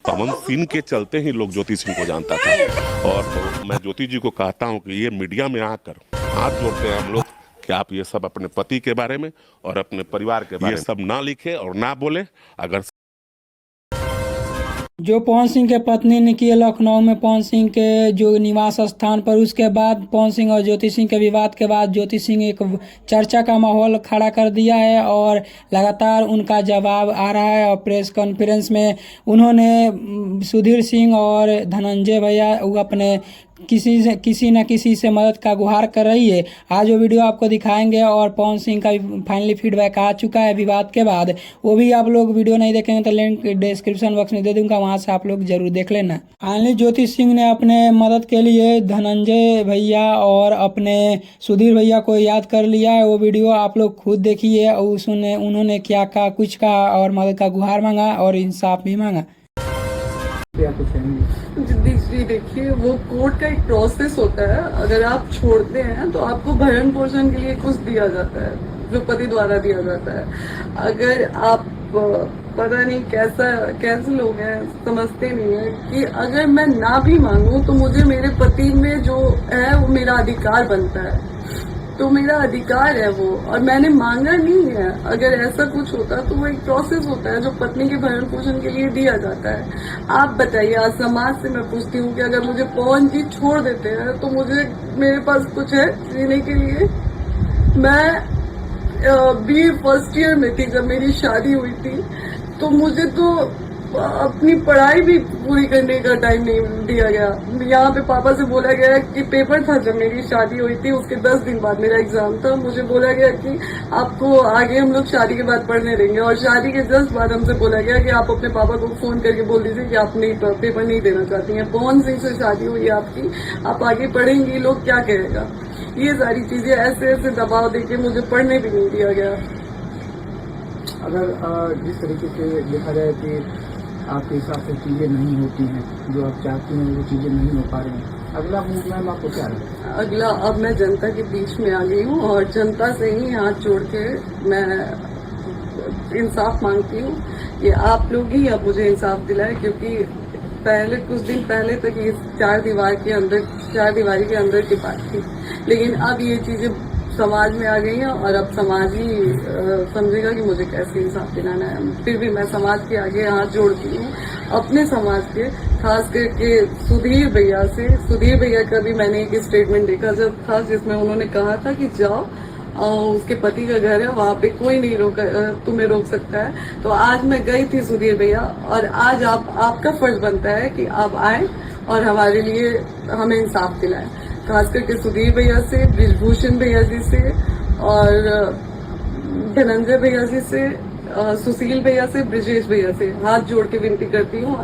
पवन सिंह के चलते ही लोग ज्योति सिंह को जानता था। और तो मैं ज्योति जी को कहता हूँ कि ये मीडिया में आकर हाथ जोड़ते हैं हम लोग कि आप ये सब अपने पति के बारे में और अपने परिवार के बारे में ये सब ना लिखे और ना बोले। अगर जो पवन सिंह के पत्नी ने किए लखनऊ में पवन सिंह के जो निवास स्थान पर, उसके बाद पवन सिंह और ज्योति सिंह के विवाद के बाद ज्योति सिंह एक चर्चा का माहौल खड़ा कर दिया है और लगातार उनका जवाब आ रहा है। और प्रेस कॉन्फ्रेंस में उन्होंने सुधीर सिंह और धनंजय भैया वो अपने किसी न किसी से मदद का गुहार कर रही है। आज वो वीडियो आपको दिखाएंगे और पवन सिंह का भी फाइनली फीडबैक आ चुका है विवाद के बाद, वो भी आप लोग वीडियो नहीं देखेंगे तो लिंक डिस्क्रिप्शन बॉक्स में दे दूंगा, वहां से आप लोग जरूर देख लेना। फाइनली ज्योति सिंह ने अपने मदद के लिए धनंजय भैया और अपने सुधीर भैया को याद कर लिया है। वो वीडियो आप लोग खुद देखिए और उसने उन्होंने क्या कहा, कुछ कहा और मदद का गुहार मांगा और इंसाफ भी मांगा। जी देखिए, वो कोर्ट का एक प्रोसेस होता है। अगर आप छोड़ते हैं तो आपको भरण पोषण के लिए कुछ दिया जाता है जो पति द्वारा दिया जाता है। अगर आप पता नहीं कैसे लोग हैं, समझते नहीं है कि अगर मैं ना भी मांगू तो मुझे मेरे पति में जो है वो मेरा अधिकार बनता है, तो मेरा अधिकार है वो, और मैंने मांगा नहीं है। अगर ऐसा कुछ होता तो वो एक प्रोसेस होता है जो पत्नी के भरण पोषण के लिए दिया जाता है। आप बताइए, आज समाज से मैं पूछती हूँ कि अगर मुझे पवन जी छोड़ देते हैं तो मेरे पास कुछ है जीने के लिए? मैं BA फर्स्ट ईयर में थी जब मेरी शादी हुई थी, तो मुझे तो अपनी पढ़ाई भी पूरी करने का टाइम नहीं दिया गया। यहाँ पे पापा से बोला गया कि पेपर था जब मेरी शादी हुई थी, उसके 10 दिन बाद मेरा एग्जाम था। मुझे बोला गया कि आपको आगे हम लोग शादी के बाद पढ़ने देंगे, और शादी के जस्ट बाद हमसे बोला गया कि आप अपने पापा को फोन करके बोल दीजिए कि आप नहीं पेपर नहीं देना चाहती हैं। पवन सिंह से शादी हुई है आपकी, आप आगे पढ़ेंगी, लोग क्या कहेगा? ये सारी चीजें ऐसे दबाव देके मुझे पढ़ने भी नहीं दिया गया। अगर जिस तरीके से देखा जाए कि आपके हिसाब से चीजें नहीं होती हैं, जो आप चाहती हैं वो चीजें नहीं हो पा रही हैं, अगला मूव मैम आपको क्या है? अगला, अब मैं जनता के बीच में आ गई हूँ और जनता से ही हाथ जोड़ के मैं इंसाफ मांगती हूँ कि आप लोग ही अब मुझे इंसाफ दिलाए, क्योंकि कुछ दिन पहले तक ये चार दीवारी के अंदर की बात थी, लेकिन अब ये चीजें समाज में आ गई हैं और अब समाज ही समझेगा कि मुझे कैसे इंसाफ दिलाना है। फिर भी मैं समाज के आगे हाथ जोड़ती हूँ, अपने समाज के, खास करके सुधीर भैया का भी मैंने एक स्टेटमेंट देखा जब था, जिसमें उन्होंने कहा था कि जाओ, उसके पति का घर है, वहाँ पे कोई नहीं तुम्हें रोक सकता है। तो आज मैं गई थी सुधीर भैया, और आज आपका फर्ज बनता है कि आप आए और हमारे लिए हमें इंसाफ दिलाएं। खास करके सुधीर भैया से, बृजभूषण भैया जी से और धनंजय भैया जी से, सुशील भैया से, ब्रिजेश भैया से हाथ जोड़ के विनती करती हूँ।